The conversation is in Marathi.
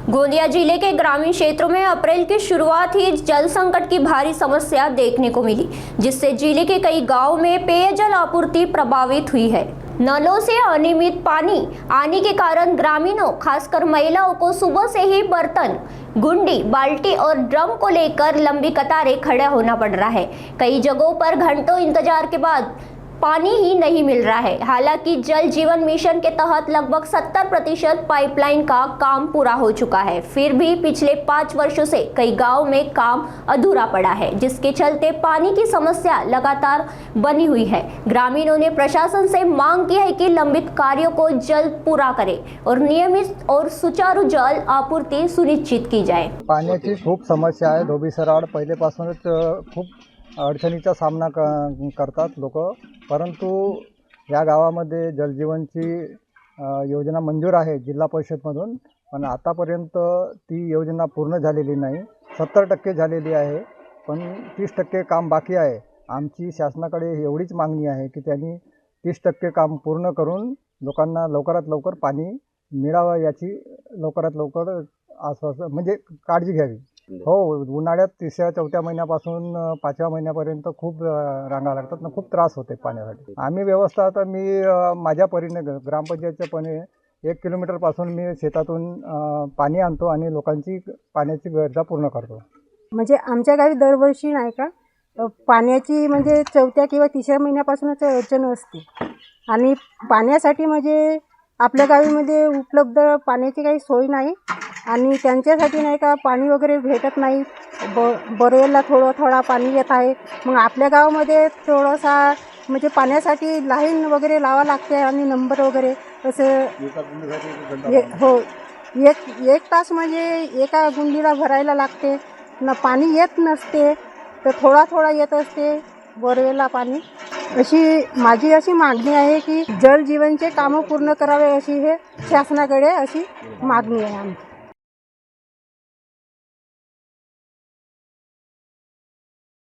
गोंदिया जिले के ग्रामीण क्षेत्रों में अप्रैल की शुरुआत ही जल संकट की भारी समस्या देखने को मिली, जिससे जिले के कई गांवों में पेयजल आपूर्ति प्रभावित हुई है। नलों से अनियमित पानी आने के कारण ग्रामीणों, खासकर महिलाओं को सुबह से ही बर्तन, गुंडी, बाल्टी और ड्रम को लेकर लंबी कतारें खड़ा होना पड़ रहा है। कई जगहों पर घंटों इंतजार के बाद पानी ही नहीं मिल रहा है। हालांकि जल जीवन मिशन के तहत लगभग 70% पाइपलाइन का काम पूरा हो चुका है, फिर भी पिछले 5 वर्षों से कई गांवों में काम अधूरा पड़ा है, जिसके चलते पानी की समस्या लगातार बनी हुई है। ग्रामीणों ने प्रशासन से मांग की है कि लंबित कार्यों को जल्द पूरा करे और नियमित और सुचारू जल आपूर्ति सुनिश्चित की जाए। पाण्याची खूप समस्या आहे। धोबीसराड पहिलेपासूनच खूप अडचणीचा सामना करतात लोक, परंतु या गावामध्ये जलजीवनची योजना मंजूर आहे जिल्हा परिषदमधून, पण आतापर्यंत ती योजना पूर्ण झालेली नाही। 70% झालेली आहे, पण 30% काम बाकी आहे। आमची शासनाकडे एवढीच मागणी आहे की त्यांनी 30% काम पूर्ण करून लोकांना लवकरात लवकर पाणी मिळावं याची लवकरात लवकर आश्वासन म्हणजे काळजी घ्यावी। हो, उन्हाळ्यात 3-4 महिन्यापासून 5व्या महिन्यापर्यंत खूप रांगा लागतात ना, खूप त्रास होते पाण्यासाठी। आम्ही व्यवस्था आता मी माझ्या परीने ग्रामपंचायतच्या पणे 1 किलोमीटरपासून मी शेतातून पाणी आणतो आणि लोकांची पाण्याची गरजा पूर्ण करतो। म्हणजे आमच्या गावी दरवर्षी नाही का पाण्याची म्हणजे 4थ्या किंवा 3ऱ्या महिन्यापासूनच अडचण असते आणि पाण्यासाठी म्हणजे आपल्या गावीमध्ये उपलब्ध पाण्याची काही सोय नाही आणि त्यांच्यासाठी नाही का पाणी वगैरे भेटत नाही। बोरवेलला थोडा पाणी येत आहे, मग आपल्या गावामध्ये थोडासा म्हणजे पाण्यासाठी लाईन वगैरे लावा लागते आणि नंबर वगैरे असं हो, एक तास म्हणजे एका गुंडीला भरायला लागते ना, पाणी येत नसते तर थोडा येत असते बोरवेलला पाणी। माझी अशी मागणी आहे की जल जीवनचे कामं पूर्ण करावे अशी हे शासनाकडे अशी मागणी आहे आमची।